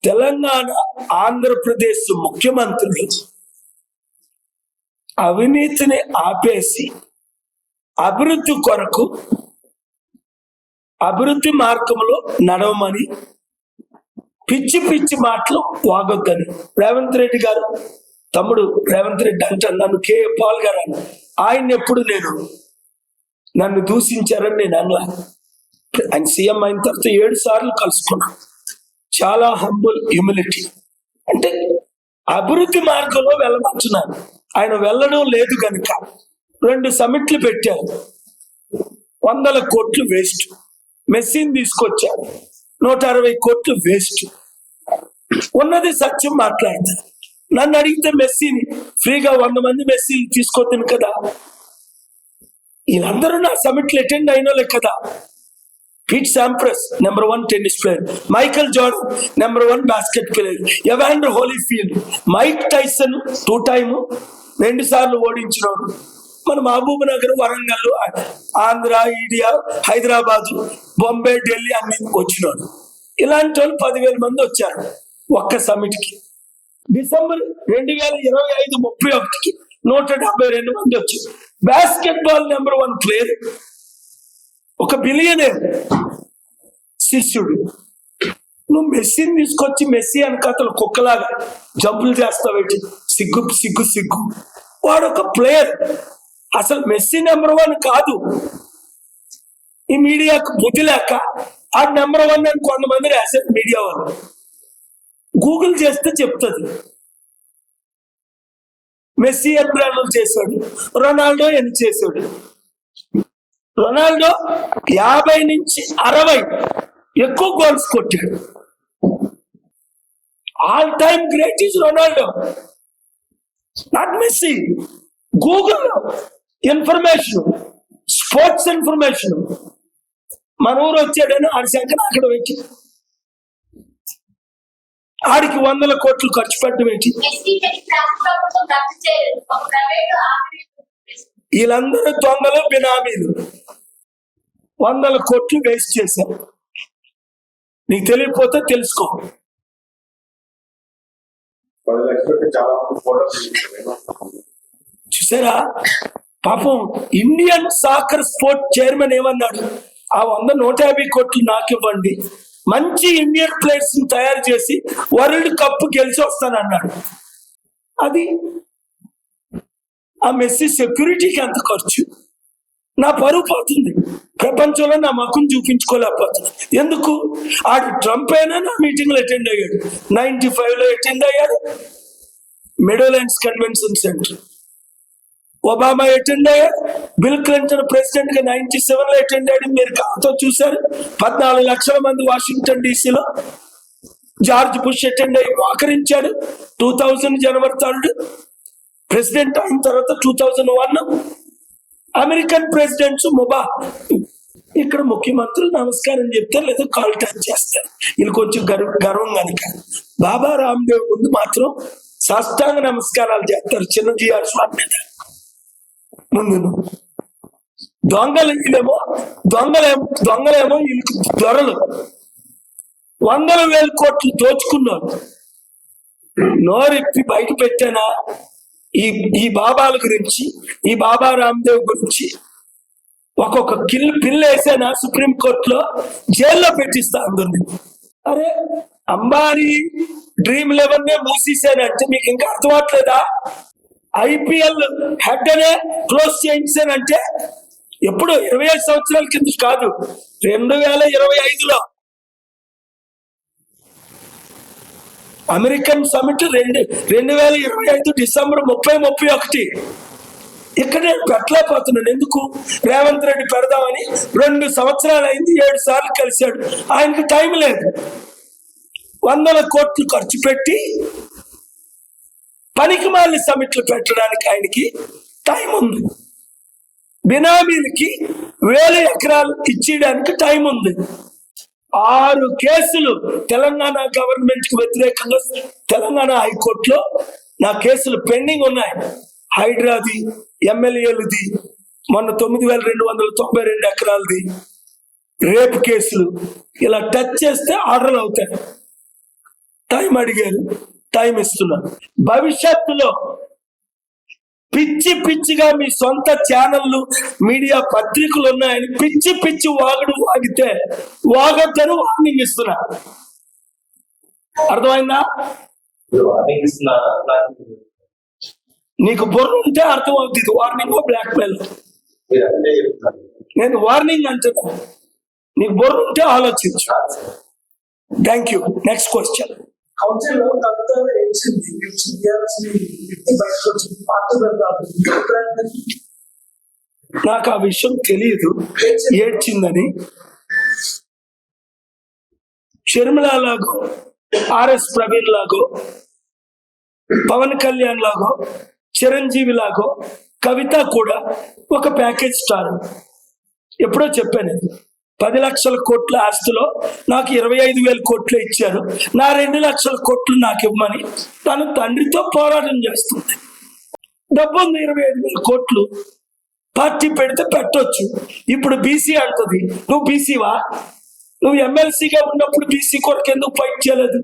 తెలంగాణ ఆంధ్రప్రదేశ్ ముఖ్యమంత్రులు అవినీతిని ఆపేసి అభివృద్ధి కొరకు అభివృద్ధి మార్గంలో నడవమని పిచ్చి పిచ్చి మాటలు వాగొద్దని రేవంత్ రెడ్డి గారు, తమ్ముడు రేవంత్ రెడ్డి అంటాను, నన్ను కేఏ పాల్ గారు అని, ఆయన ఎప్పుడు నన్ను దూషించారని నేను అనలా. ఆయన సీఎం అయిన తర్వాత 7 సార్లు కలుసుకున్నా. చాలా హంబుల్, హ్యూమిలిటీ. అంటే అభివృద్ధి మార్గంలో వెళ్ళమంటున్నాను. ఆయన వెళ్ళడం లేదు కనుక 2 సమిట్లు పెట్టారు, 100 కోట్లు వేస్ట్. మెస్సీని తీసుకొచ్చారు, 160 కోట్లు వేస్ట్. ఉన్నది సత్యం మాట్లాడతారు. నన్ను అడిగితే మెస్సీని ఫ్రీగా 100 మంది మెస్సీలు తీసుకోవద్దు కదా. వీళ్ళందరూ నా సమిట్లు అటెండ్ అయినోలే కదా. Pete Sampras number 1 tennis player, Michael Jordan number 1 basket player, Evander Holyfield, Mike Tyson 2 time 2 సార్లు ఓడించినోడు, మన మహబూబ్ నగర్, వరంగల్, ఆంధ్ర, ఇండియా, హైదరాబాద్, బొంబే, ఢిల్లీ అన్ని వచ్చినోడు. ఇలాంటి వాళ్ళు 10,000 మంది వచ్చారు ఒక్క సమిట్కి. డిసెంబర్ 2025 31కి 172 మంది వచ్చారు. బాస్కెట్ బాల్ నెంబర్ 1 ప్లేయర్, ఒక బిలియనర్ శిష్యుడు. నువ్వు మెస్సీని తీసుకొచ్చి మెస్సీ వెనకాతలు కుక్కలాగా జంపులు చేస్తావేటి? సిగ్గు సిగ్గు సిగ్గు. వాడు ఒక ప్లేయర్, అసలు మెస్సీ నెంబర్ 1 కాదు. ఈ మీడియాకు బుద్ధి లేక ఆ నెంబర్ 1 అని కొంతమంది రాశారు మీడియా వాళ్ళు. గూగుల్ చేస్తే చెప్తుంది. మెస్సీ ఎన్ని రన్నులు చేశాడు, రొనాల్డో ఎన్ని చేశాడు. రొనాల్డో 50 నుంచి 60 ఎక్కువ గోల్స్ కొట్టాడు. All time great is Ronaldo, not Messi. Google information, sports information. మన ఊరు వచ్చాడని ఆడి శంకర్ అక్కడ పెట్టి ఆడికి 100 కోట్లు ఖర్చు పెట్టడం ఏంటి? వీళ్ళందరూ దొంగలు, బినామీలు. 100 కోట్లు వేస్ట్ చేశారు. నీకు తెలియకపోతే తెలుసుకో. చూసారా పాపం, ఇండియన్ సాకర్ స్పోర్ట్ చైర్మన్ ఏమన్నాడు? ఆ 150 కోట్లు నాకు ఇవ్వండి, మంచి ఇండియన్ ప్లేయర్స్ తయారు చేసి వరల్డ్ కప్ గెలిచి వస్తానన్నాడు. అది ఆ మెస్సీ సెక్యూరిటీకి ఎంత ఖర్చు? నా పరువు పోతుంది, ప్రపంచంలో నా ముఖం చూపించుకోలేకపోతుంది. ఎందుకు? ఆడు ట్రంప్ అయినా నా మీటింగ్లో అటెండ్ అయ్యాడు, 95లో అటెండ్ అయ్యాడు, మెడోలాండ్స్ కన్వెన్షన్ సెంటర్. ఒబామా అటెండ్ అయ్యాడు, బిల్ క్లింటన్ ప్రెసిడెంట్ గా 97లో అటెండ్ అయ్యాడు. మీరు కాతో చూశారు, 14 లక్షల మంది వాషింగ్టన్ డీసీలో. జార్జ్ బుష్ అటెండ్ అయ్యి మోకరించాడు 2000 జనవరి 3. ప్రెసిడెంట్ అయిన తర్వాత 2001 అమెరికన్ ప్రెసిడెంట్స్ ఇక్కడ ముఖ్యమంత్రులు నమస్కారం చెప్తారు, లేదా కాల్ టచ్ చేస్తారు. వీళ్ళు కొంచెం గర్వం కనుక. బాబా రామ్దేవ్ ముందు మాత్రం సాష్టాంగ నమస్కారాలు చేస్తారు చిన్నజీఆర్ స్వామి మీద ముందు. దొంగలేమో వీళ్ళకి దొరలు 100,000 కోట్లు దోచుకున్నారు. నోరెప్పి బయట పెట్టానా ఈ బాబాల గురించి, ఈ బాబా రామ్దేవ్ గురించి ఒక్కొక్క పిల్ల వేసానా సుప్రీంకోర్టులో జైల్లో పెట్టిస్తా అందరినీ. అరే అంబానీ డ్రీమ్ 11 మూసేసానంటే మీకు ఇంకా అర్థం అవట్లేదా? IPL హెడ్ అనే క్లోజ్ చేయించానంటే ఎప్పుడు 25 సంవత్సరాల కింద కాదు, 2025లో అమెరికన్ సమిట్ 2025 డిసెంబర్ 30, 31. ఇక్కడ నేను పెట్టలేకపోతున్నాను. ఎందుకు? రేవంత్ రెడ్డి పెడదామని 2 సంవత్సరాలు అయింది, 7 సార్లు కలిశాడు. ఆయనకి టైం లేదు. 100 కోట్లు ఖర్చు పెట్టి పనికి మాలిన సమిట్లు పెట్టడానికి ఆయనకి టైం ఉంది. బినామీలకి 1000 ఎకరాలు ఇచ్చేయడానికి టైం ఉంది. 6 కేసులు తెలంగాణ గవర్నమెంట్ కి వ్యతిరేకంగా తెలంగాణ హైకోర్టులో నా కేసులు పెండింగ్ ఉన్నాయి. హైడ్రాది, ఎమ్మెల్యేలది, మొన్న 9,292 ఎకరాలది, రేపు కేసులు. ఇలా టచ్ చేస్తే ఆర్డర్లు అవుతాయి. టైం టైం అడిగారు, టైం ఇస్తున్నాను. భవిష్యత్తులో పిచ్చి పిచ్చిగా మీ సొంత ఛానళ్ళు, మీడియా పత్రికలు ఉన్నాయని పిచ్చి పిచ్చి వాగుడు వాగితే వాగొద్దని వార్నింగ్ ఇస్తున్నా. అర్థమైందా? నీకు బుర్ర ఉంటే అర్థం అవుతుంది. Warning blackmail. నేను వార్నింగ్ అంటున్నా, నీకు బుర్ర ఉంటే ఆలోచించు. Thank you. Next question. కౌన్సిల్లో కవిత నాకు ఆ విషయం తెలియదు, ఏడ్చిందని. షర్మిల లాగో, ఆర్ఎస్ ప్రవీణ్ లాగో, పవన్ కళ్యాణ్ లాగో, చిరంజీవి లాగో కవిత కూడా ఒక ప్యాకేజ్ స్టార్. ఎప్పుడో చెప్పాను, 10 లక్షల కోట్ల ఆస్తిలో నాకు 25,000 కోట్లు ఇచ్చారు, నా 2 లక్షల కోట్లు నాకు ఇవ్వమని తను తండ్రితో పోరాటం చేస్తుంది. డబ్బు ఉంది, 25,000 కోట్లు. పార్టీ పెడితే పెట్టొచ్చు. ఇప్పుడు బీసీ అంటుంది, నువ్వు బీసీవా? నువ్వు ఎమ్మెల్సీగా ఉన్నప్పుడు బీసీ కొరకు ఎందుకు ఫైట్ చేయలేదు?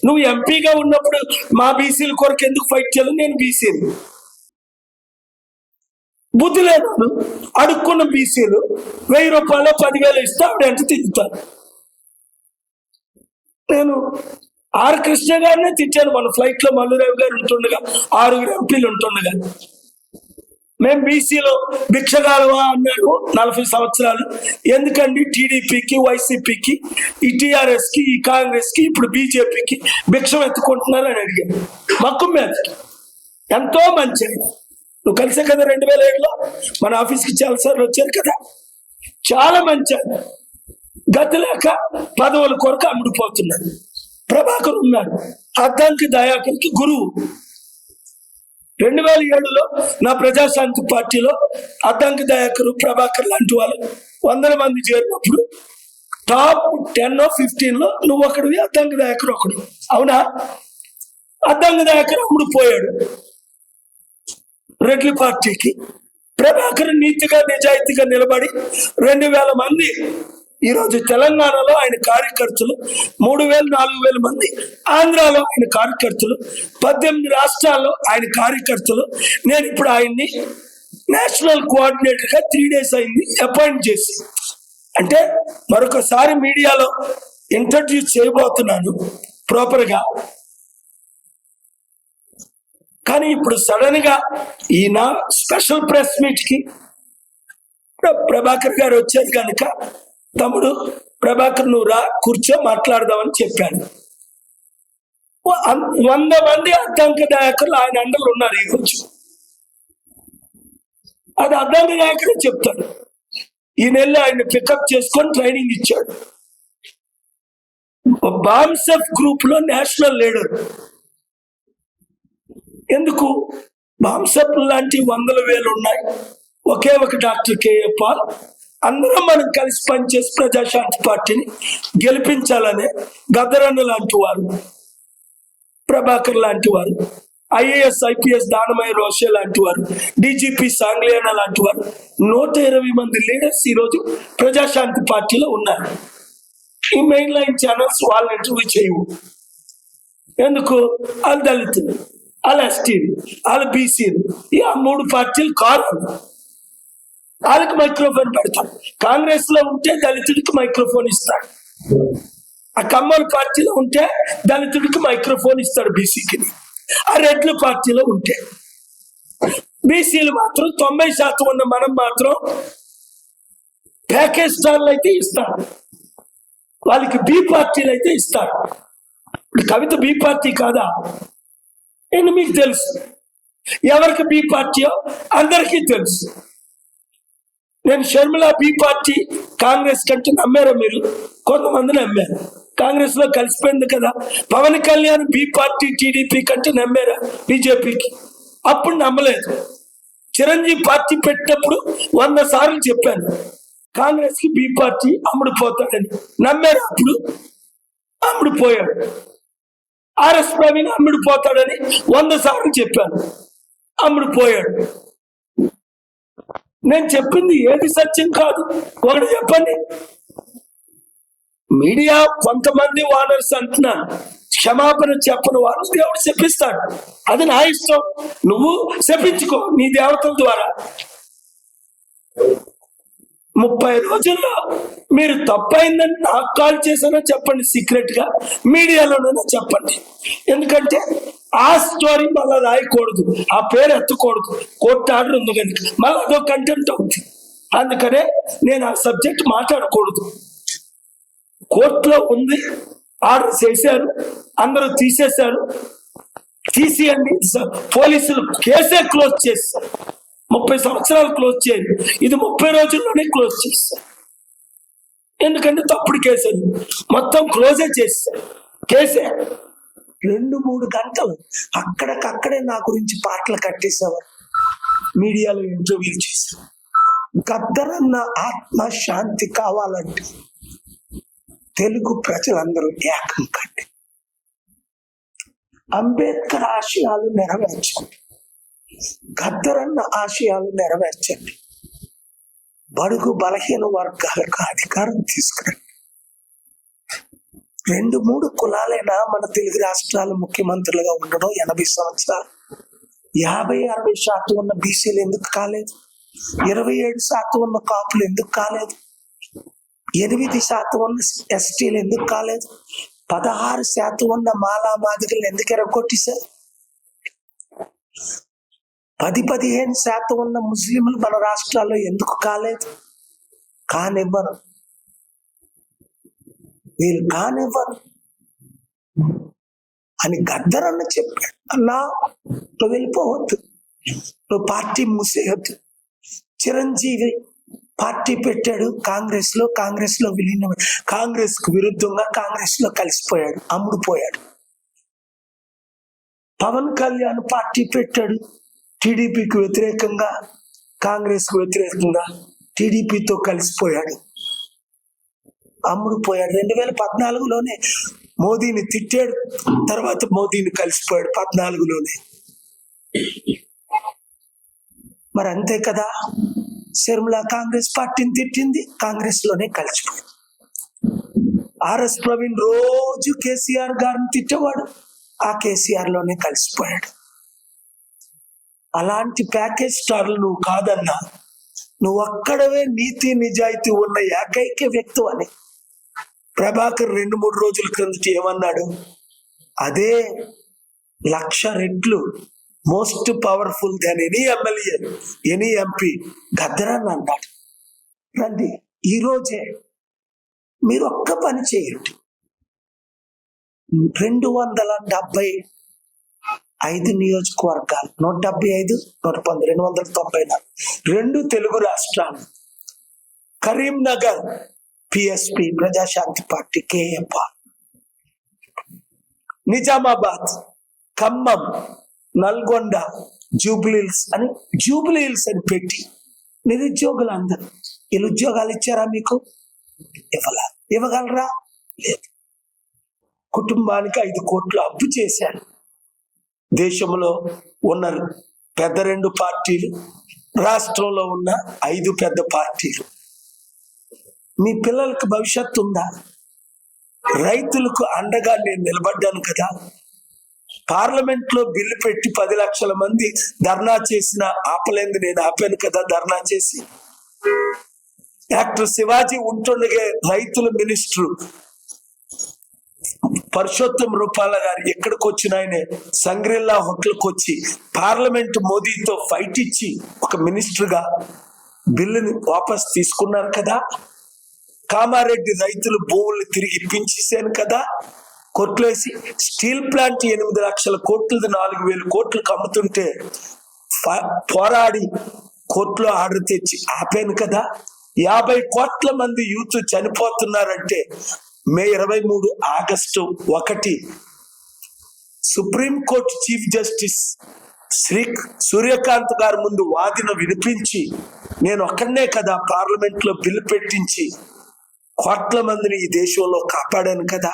నువ్వు ఎంపీగా ఉన్నప్పుడు మా బీసీల కొరకు ఎందుకు ఫైట్ చేయలేదు? నేను బీసీని. బుద్ధి లేదు. అడుక్కున్న బీసీలు 1000 రూపాయలు 10,000 ఇస్తే ఆవిడ ఎంత తింటాను. నేను ఆర్ కృష్ణ గారినే తిట్టాను. మన ఫ్లైట్ లో మల్లురావు గారు ఉంటుండగా 6 ఎంపీలు ఉంటుండగా, మేము బీసీలో భిక్షగాలవా అన్నారు 40 సంవత్సరాలు. ఎందుకండి టీడీపీకి, వైసీపీకి, ఈ టీఆర్ఎస్ కి, ఈ కాంగ్రెస్ కి, ఇప్పుడు బీజేపీకి భిక్షం ఎత్తుకుంటున్నారు అని అడిగాను. మక్కు మీద ఎంతో మంచి. నువ్వు కలిసే కదా 2007లో మన ఆఫీస్కి చాలా సార్లు వచ్చారు కదా. చాలా మంచి. గతి లేక పదవుల కొరకు అమ్ముడుపోతున్నారు. ప్రభాకర్ ఉన్నాడు, అద్దంకి దయాకర్కి గురువు. 2007లో నా ప్రజాశాంతి పార్టీలో అద్దంకి దయాకర్, ప్రభాకర్ లాంటి వాళ్ళు 100 మంది చేరినప్పుడు టాప్ 10 or 15లో నువ్వు ఒకడివి, అద్దంకి దయాకర్ ఒకడు. అవునా? అద్దంకి దయాకర్ అమ్ముడుపోయాడు రెడ్డి పార్టీకి. ప్రభాకర్ నీతిగా నిజాయితీగా నిలబడి 2,000 మంది ఈరోజు తెలంగాణలో ఆయన కార్యకర్తలు, 3,000 4,000 మంది ఆంధ్రాలో ఆయన కార్యకర్తలు, 18 రాష్ట్రాల్లో ఆయన కార్యకర్తలు. నేను ఇప్పుడు ఆయన్ని నేషనల్ కోఆర్డినేటర్గా 3 days అయింది అపాయింట్ చేసి. అంటే మరొకసారి మీడియాలో ఇంట్రడ్యూస్ చేయబోతున్నాను ప్రాపర్గా. కానీ ఇప్పుడు సడన్ గా ఈయన స్పెషల్ ప్రెస్ మీట్ కి ప్రభాకర్ గారు వచ్చారు కనుక, తమ్ముడు ప్రభాకర్ నువ్వు రా, కూర్చో, మాట్లాడదామని చెప్పాను. 100 మంది అద్దంకి నాయకులు ఆయన అండలు ఉన్నారు ఈరోజు. అది అద్దంకి నాయకుడే చెప్తాడు. ఈ నెల ఆయన పికప్ చేసుకొని ట్రైనింగ్ ఇచ్చాడు. బామ్సెఫ్ గ్రూప్ లో నేషనల్ లీడర్. ఎందుకు? బాంసప్ లాంటి 100,000 ఉన్నాయి, ఒకే ఒక డాక్టర్ కేఏ పాల్. అందరం మనం కలిసి పనిచేసి ప్రజాశాంతి పార్టీని గెలిపించాలనే గద్దరన్న లాంటి వారు, ప్రభాకర్ లాంటి వారు, IAS IPS దానమయ్య రోషే లాంటి వారు, DGP సాంగ్లియానా లాంటి వారు, 120 మంది లీడర్స్ ఈరోజు ప్రజాశాంతి పార్టీలో ఉన్నారు. ఈ మెయిన్ లైన్ ఛానల్స్ వాళ్ళని ఇంటర్వ్యూ చేయవు. ఎందుకు? వాళ్ళు దళితులు, వాళ్ళు ఎస్టీలు, వాళ్ళు బీసీలు. ఈ 3 పార్టీలు కాదు. వాళ్ళకి మైక్రోఫోన్ పెడతాం. కాంగ్రెస్ లో ఉంటే దళితుడికి మైక్రోఫోన్ ఇస్తాడు, ఆ కమ్మల పార్టీలో ఉంటే దళితుడికి మైక్రోఫోన్ ఇస్తాడు బీసీకి. ఆ రెడ్ల పార్టీలో ఉంటే బీసీలు మాత్రం 90% ఉన్న మనం మాత్రం ప్యాకేజ్ స్టార్లు అయితే ఇస్తాడు, వాళ్ళకి బి పార్టీలు అయితే ఇస్తారు. కవిత బి పార్టీ కాదా? నేను మీకు తెలుసు, ఎవరికి బి పార్టీయో అందరికీ తెలుసు. నేను షర్మిల బి పార్టీ కాంగ్రెస్ కంటే నమ్మారా మీరు? కొంతమంది నమ్మారు, కాంగ్రెస్ లో కలిసిపోయింది కదా. Pawan Kalyan B party TDP కంటే నమ్మారా బీజేపీకి? అప్పుడు నమ్మలేదు. చిరంజీవి పార్టీ పెట్టినప్పుడు 100 సార్లు చెప్పాను కాంగ్రెస్ కి బి పార్టీ అమ్ముడుపోతాడని. నమ్మారు? అప్పుడు అమ్ముడుపోయాడు. ఆర్ఎస్ ప్రవీణ్ అమ్ముడుపోతాడని 100 సార్లు చెప్పాను, అమ్ముడుపోయాడు. నేను చెప్పింది ఏది సత్యం కాదు, ఒకటి చెప్పండి. మీడియా కొంతమంది వానర్స్ అంటున్నాను, క్షమాపణ చెప్పని వారు దేవుడు శపిస్తాడు. అది నా ఇష్టం, నువ్వు శపించుకో నీ దేవతల ద్వారా. 30 రోజుల్లో మీరు తప్పైందని నాకు కాల్ చేశానో చెప్పండి, సీక్రెట్ గా మీడియాలోనైనా చెప్పండి. ఎందుకంటే ఆ స్టోరీ మళ్ళీ రాయకూడదు, ఆ పేరు ఎత్తకూడదు, కోర్టు ఆర్డర్ ఉంది కనుక మళ్ళీ అదో కంటెంట్ అవుతుంది. అందుకనే నేను ఆ సబ్జెక్ట్ మాట్లాడకూడదు. కోర్టులో ఉంది, ఆర్డర్ చేశారు, అందరూ తీసేశారు, తీసేయండి. పోలీసులు కేసే క్లోజ్ చేస్తారు. 30 సంవత్సరాలు క్లోజ్ చేయండి, ఇది 30 రోజుల్లోనే క్లోజ్ చేస్తారు. ఎందుకంటే తప్పుడు కేసు మొత్తం క్లోజే చేస్తారు. కేసే 2-3 గంటలు అక్కడికక్కడే నా గురించి పాటలు కట్టేసేవారు, మీడియాలో ఇంటర్వ్యూలు చేశారు. గద్దరన్న ఆత్మ శాంతి కావాలంటే తెలుగు ప్రజలందరూ ఏకం కండి. అంబేద్కర్ ఆశయాలు నెరవేర్చండి, గద్దరన్న ఆశయాలు నెరవేర్చండి. బడుగు బలహీన వర్గాలకు అధికారం తీసుకురండి. 2-3 కులాలైనా మన తెలుగు రాష్ట్రాలు ముఖ్యమంత్రులుగా ఉండడం 80 సంవత్సరాలు. 50-60% ఉన్న బీసీలు ఎందుకు కాలేదు? 27% ఉన్న కాపులు ఎందుకు కాలేదు? 8% ఉన్న ఎస్టీలు ఎందుకు కాలేదు? 16% ఉన్న మాలా మాదిగలు ఎందుకు ఎరగొట్టేశారు? 10-15% ఉన్న ముస్లింలు మన రాష్ట్రాల్లో ఎందుకు కాలేదు? కానివ్వరు, వీళ్ళు కానివ్వరు అని గద్దరన్న చెప్పాడు. అన్నా, నువ్వు వెళ్ళిపోవద్దు, నువ్వు పార్టీ మూసేయద్దు. చిరంజీవి పార్టీ పెట్టాడు కాంగ్రెస్ లో విలీనం, కాంగ్రెస్ కు విరుద్ధంగా కాంగ్రెస్ లో కలిసిపోయాడు, అమ్ముడుపోయాడు. పవన్ కళ్యాణ్ పార్టీ పెట్టాడు, టీడీపీకి వ్యతిరేకంగా కాంగ్రెస్ కు వ్యతిరేకంగా టీడీపీతో కలిసిపోయాడు, అమ్ముడుపోయాడు. 2014లోనే మోదీని తిట్టాడు, తర్వాత మోదీని కలిసిపోయాడు 14లోనే. మరి అంతే కదా, శర్మిల కాంగ్రెస్ పార్టీని తిట్టింది, కాంగ్రెస్ లోనే కలిసిపోయింది. ఆర్ఎస్ ప్రవీణ్ రోజు కేసీఆర్ గారిని తిట్టేవాడు, ఆ కేసీఆర్ లోనే కలిసిపోయాడు. అలాంటి ప్యాకేజ్ స్టార్లు నువ్వు కాదన్నా, నువ్వు ఒక్కడవే నీతి నిజాయితీ ఉన్న ఏకైక వ్యక్తి అని ప్రభాకర్ 2-3 రోజుల క్రిందట ఏమన్నాడు? అదే 1,00,000 రెట్లు most powerful than any MLA, any MP గద్దరన్న అన్నాడు. రండి, ఈ రోజే మీరు ఒక్క పని చేయండి. 275 నియోజకవర్గాలు, 175, 110, 294, 2 తెలుగు రాష్ట్రాలు, Karimnagar PSP Prajashanti party KMR, Nizamabad, Khammam, Nalgonda, Jubilee అని పెట్టి నిరుద్యోగులందరూ వీళ్ళు ఉద్యోగాలు ఇచ్చారా మీకు? ఇవ్వగలరా? లేదు. కుటుంబానికి 5 కోట్లు అప్పు చేశారు. దేశంలో ఉన్న పెద్ద 2 పార్టీలు, రాష్ట్రంలో ఉన్న 5 పెద్ద పార్టీలు. మీ పిల్లలకు భవిష్యత్తు ఉందా? రైతులకు అండగా నేను నిలబడ్డాను కదా. పార్లమెంట్ లో బిల్లు పెట్టి 10 లక్షల మంది ధర్నా చేసిన ఆపలేంది నేను ఆపాను కదా ధర్నా చేసి. డాక్టర్ శివాజీ ఉంటుండగా రైతుల మినిస్టర్ పరుషోత్తం రూపాల గారు ఎక్కడికి వచ్చిన ఆయనే సంగ్రిల్లా హోటల్కి వచ్చి పార్లమెంట్ మోదీతో ఫైట్ ఇచ్చి ఒక మినిస్టర్ గా బిల్లుని వాపస్ తీసుకున్నారు కదా. కామారెడ్డి రైతులు భూములు తిరిగి ఇప్పించేశాను కదా కోర్టులేసి. స్టీల్ ప్లాంట్ 8 లక్షల కోట్లది 4,000 కోట్లకు అమ్ముతుంటే పోరాడి కోర్టులో ఆర్డర్ తెచ్చి ఆపాను కదా. 50 కోట్ల మంది యూత్ చనిపోతున్నారంటే May 23 August 1 supreme court chief justice Suryakant గారి ముందు వాదన వినిపించి నేను ఒక్కడనే కదా పార్లమెంట్ లో బిల్లు పెట్టించి కోట్ల మందిని ఈ దేశంలో కాపాడాను కదా.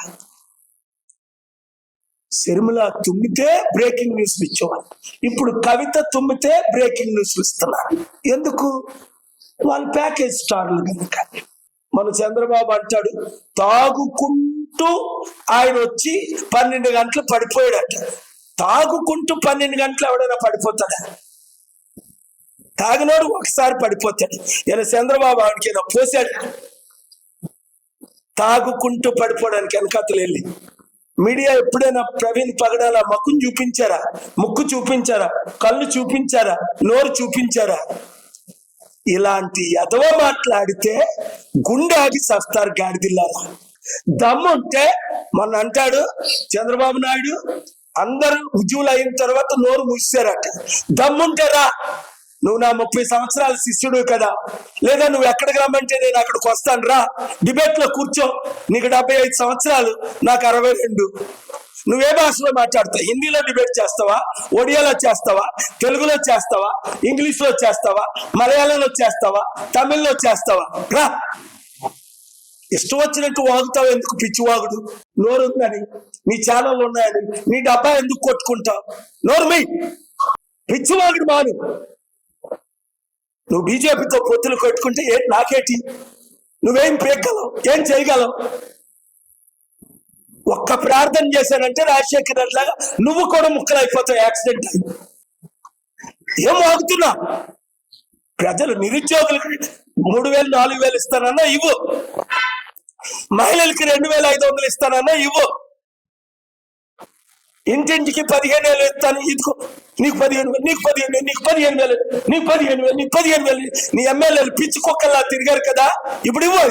శర్మిల తుమ్మితే బ్రేకింగ్ న్యూస్లు ఇచ్చేవారు, ఇప్పుడు కవిత తుమ్మితే బ్రేకింగ్ న్యూస్లు ఇస్తున్నారు. ఎందుకు? వాళ్ళు ప్యాకేజ్ స్టార్లు కనుక. మన చంద్రబాబు అంటాడు తాగుకుంటూ తాగుకుంటూ ఆయన వచ్చి 12 గంటలు పడిపోయాడట. తాగుకుంటూ 12 గంటలు ఎవడైనా పడిపోతాడా? తాగినోడు ఒకసారి పడిపోతాడు. ఇలా చంద్రబాబు ఆవిడకి ఏదో పోసాడు. తాగుకుంటూ పడిపోవడానికి వెనకతలు వెళ్ళి మీడియా ఎప్పుడైనా ప్రవీణ్ పగడాల ముక్కు చూపించారా, కళ్ళు చూపించారా, నోరు చూపించారా? ఇలాంటి ఎదవ మాట్లాడితే గుండె ఆగి సస్తారు గాడిదిల్లారా. దమ్ముంటే మొన్న అంటాడు చంద్రబాబు నాయుడు, అందరూ ఉద్యోగులు అయిన తర్వాత నోరు మూసారట. దమ్ముంటారా? నువ్వు నా 30 సంవత్సరాల శిష్యుడు కదా, లేదా నువ్వు ఎక్కడికి రమ్మంటే నేను అక్కడికి వస్తాను రా, డిబేట్ లో కూర్చో. నీకు 75 సంవత్సరాలు, నాకు 62. నువ్వే భాషలో మాట్లాడతావు? హిందీలో డిబేట్ చేస్తావా, ఒడియాలో చేస్తావా, తెలుగులో చేస్తావా, ఇంగ్లీష్ లో చేస్తావా, మలయాళంలో చేస్తావా, తమిళ్లో చేస్తావా? రా, ఇష్టం వచ్చినట్టు వాగుతావు ఎందుకు? పిచ్చి వాగుడు. నోరు ఉందని, నీ ఛానల్ ఉన్నాయని, నీ డబ్బా ఎందుకు కొట్టుకుంటావు? నోరు మీ పిచ్చి వాగుడు మాను. నువ్వు బీజేపీతో పొత్తులు కొట్టుకుంటే నాకేటి? నువ్వేం పేగలవు? ఏం చేయగలవు? ఒక్క ప్రార్థన చేశానంటే రాజశేఖర్ అట్లాగా నువ్వు కూడా ముక్కలు అయిపోతావు యాక్సిడెంట్ అయి. ఏం వాగుతున్నా? ప్రజలు నిరుద్యోగులకి 3,000 4,000 ఇస్తానన్నా ఇవ్వు, మహిళలకి 2,500 ఇస్తానన్నా ఇవ్వు, ఇంటింటికి 15,000 ఇస్తాను, ఇదిగో నీకు 15,000, నీకు 15,000, నీకు 15,000, నీకు 15,000, నీకు 15,000. నీ ఎమ్మెల్యేలు పిచ్చి కుక్కల్లా తిరిగారు కదా, ఇప్పుడు ఇవ్వు.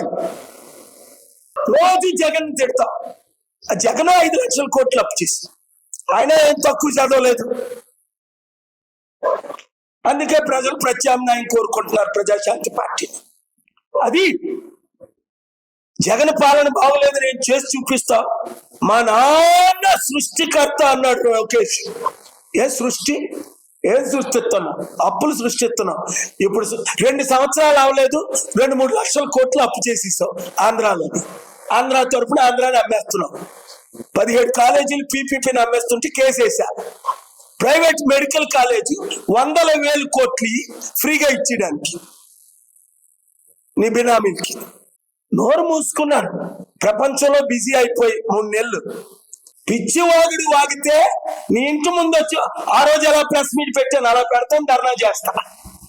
రోజు జగన్ తిడతాం. ఆ జగన్ 5 లక్షల కోట్లు అప్పు చేసి, ఆయన ఏం తక్కువ చదవలేదు. అందుకే ప్రజలు ప్రత్యామ్నాయం కోరుకుంటున్నారు ప్రజాశాంతి పార్టీ. అది జగన్ పాలన బాగోలేదు, నేను చేసి చూపిస్తా. మా నాన్న సృష్టికర్త అన్నాడు లోకేష్. ఏం సృష్టిస్తున్నాం? అప్పులు సృష్టిస్తున్నాం. ఇప్పుడు 2 సంవత్సరాలు అవ్వలేదు, 2-3 లక్షల కోట్లు అప్పు చేసేసాం ఆంధ్రాలో. ఆంధ్ర తరపున ఆంధ్రాని అమ్మేస్తున్నాం. 17 కాలేజీలు పీపీపీని అమ్మేస్తుంటే కేసేసా. ప్రైవేట్ మెడికల్ కాలేజీ 100,000 కోట్లు ఫ్రీగా ఇచ్చేయడానికి నీ బినామీలకి. నోరు మూసుకున్నాడు. ప్రపంచంలో బిజీ అయిపోయి 3 నెలలు. పిచ్చి వాగుడు వాగితే నీ ఇంటి ముందు వచ్చి ఆ రోజు ఎలా ప్రెస్ మీట్ పెట్టాను అలా పెడతాను, ధర్నా చేస్తా.